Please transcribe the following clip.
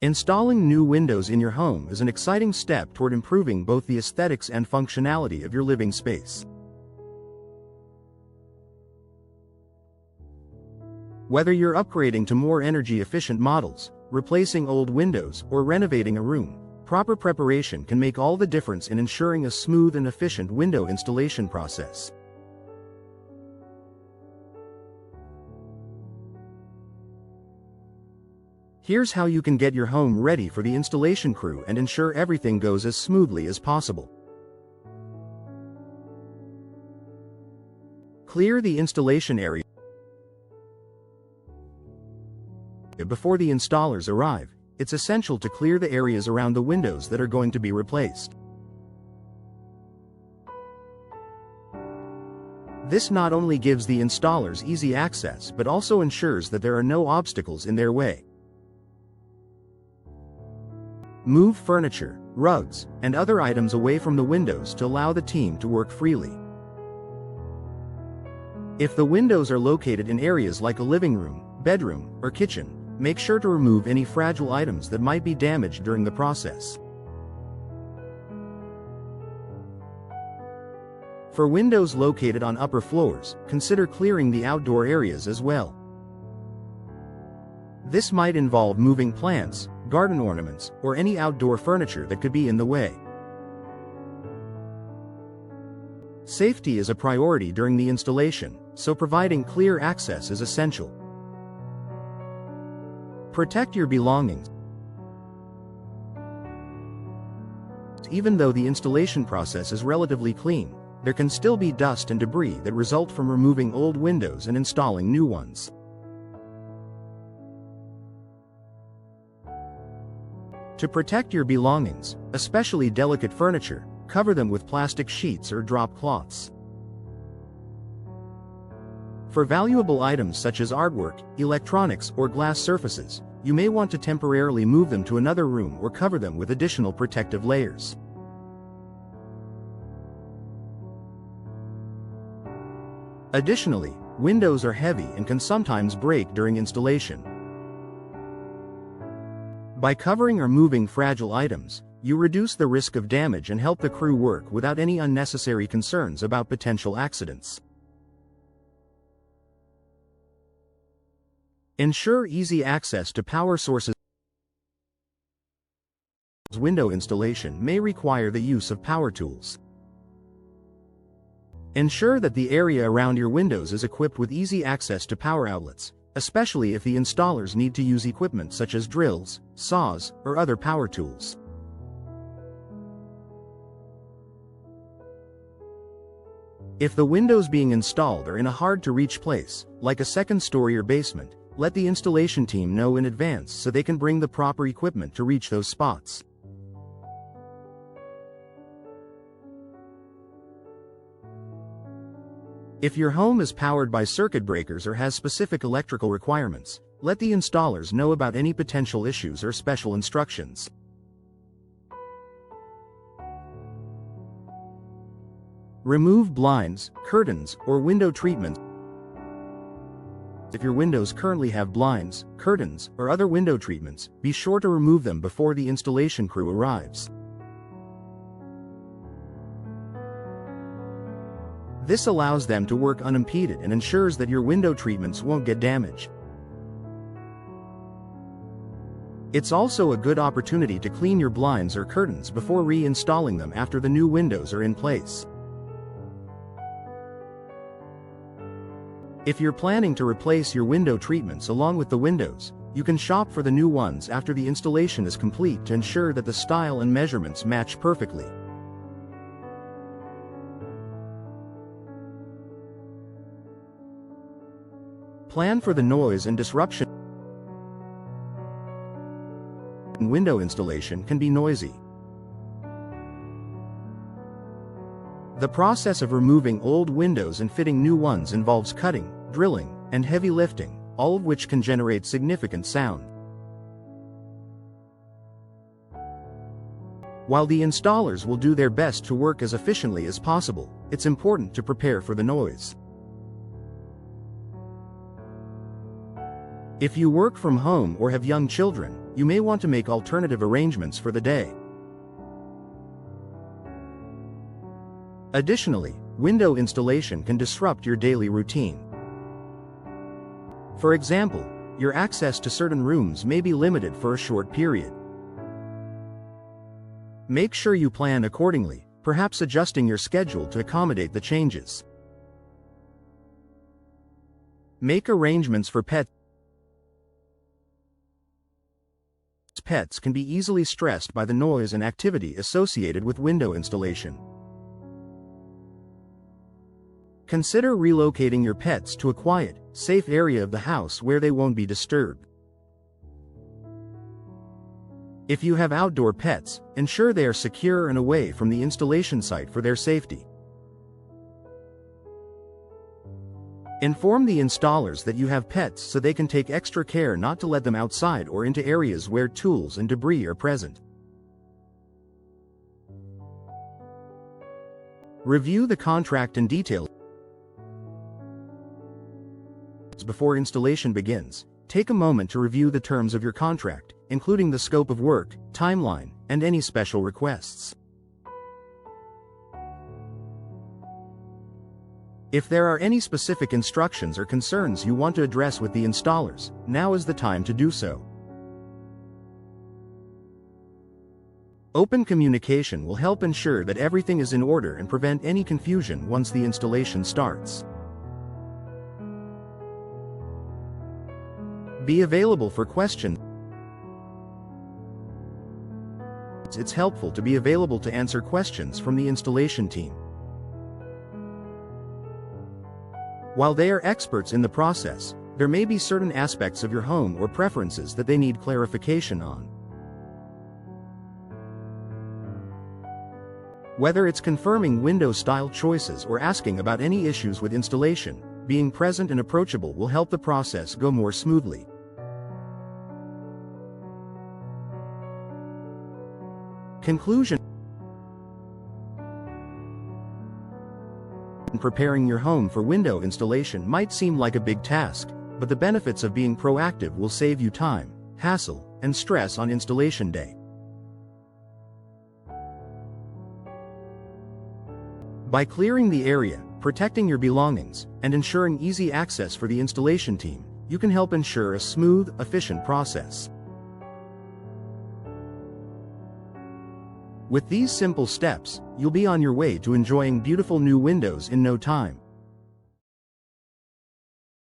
Installing new windows in your home is an exciting step toward improving both the aesthetics and functionality of your living space. Whether you're upgrading to more energy-efficient models, replacing old windows, or renovating a room, proper preparation can make all the difference in ensuring a smooth and efficient window installation process. Here's how you can get your home ready for the installation crew and ensure everything goes as smoothly as possible. Clear the installation area before the installers arrive. It's essential to clear the areas around the windows that are going to be replaced. This not only gives the installers easy access but also ensures that there are no obstacles in their way. Move furniture, rugs, and other items away from the windows to allow the team to work freely. If the windows are located in areas like a living room, bedroom, or kitchen, make sure to remove any fragile items that might be damaged during the process. For windows located on upper floors, consider clearing the outdoor areas as well. This might involve moving plants, garden ornaments, or any outdoor furniture that could be in the way. Safety is a priority during the installation, so providing clear access is essential. Protect your belongings. Even though the installation process is relatively clean, there can still be dust and debris that result from removing old windows and installing new ones. To protect your belongings, especially delicate furniture, cover them with plastic sheets or drop cloths. For valuable items such as artwork, electronics, or glass surfaces, you may want to temporarily move them to another room or cover them with additional protective layers. Additionally, windows are heavy and can sometimes break during installation. By covering or moving fragile items, you reduce the risk of damage and help the crew work without any unnecessary concerns about potential accidents. Ensure easy access to power sources. Window installation may require the use of power tools. Ensure that the area around your windows is equipped with easy access to power outlets, especially if the installers need to use equipment such as drills, saws, or other power tools. If the windows being installed are in a hard-to-reach place, like a second story or basement, let the installation team know in advance so they can bring the proper equipment to reach those spots. If your home is powered by circuit breakers or has specific electrical requirements, let the installers know about any potential issues or special instructions. Remove blinds, curtains, or window treatments. If your windows currently have blinds, curtains, or other window treatments, be sure to remove them before the installation crew arrives. This allows them to work unimpeded and ensures that your window treatments won't get damaged. It's also a good opportunity to clean your blinds or curtains before reinstalling them after the new windows are in place. If you're planning to replace your window treatments along with the windows, you can shop for the new ones after the installation is complete to ensure that the style and measurements match perfectly. Plan for the noise and disruption. Window installation can be noisy. The process of removing old windows and fitting new ones involves cutting, drilling, and heavy lifting, all of which can generate significant sound. While the installers will do their best to work as efficiently as possible, it's important to prepare for the noise. If you work from home or have young children, you may want to make alternative arrangements for the day. Additionally, window installation can disrupt your daily routine. For example, your access to certain rooms may be limited for a short period. Make sure you plan accordingly, perhaps adjusting your schedule to accommodate the changes. Make arrangements for pets. Pets can be easily stressed by the noise and activity associated with window installation. Consider relocating your pets to a quiet, safe area of the house where they won't be disturbed. If you have outdoor pets, ensure they are secure and away from the installation site for their safety. Inform the installers that you have pets so they can take extra care not to let them outside or into areas where tools and debris are present. Review the contract and details. Before installation begins, take a moment to review the terms of your contract, including the scope of work, timeline, and any special requests. If there are any specific instructions or concerns you want to address with the installers, now is the time to do so. Open communication will help ensure that everything is in order and prevent any confusion once the installation starts. Be available for questions. It's helpful to be available to answer questions from the installation team. While they are experts in the process, there may be certain aspects of your home or preferences that they need clarification on. Whether it's confirming window style choices or asking about any issues with installation, being present and approachable will help the process go more smoothly. Conclusion. Preparing your home for window installation might seem like a big task, but the benefits of being proactive will save you time, hassle, and stress on installation day. By clearing the area, protecting your belongings, and ensuring easy access for the installation team, you can help ensure a smooth, efficient process. With these simple steps, you'll be on your way to enjoying beautiful new windows in no time.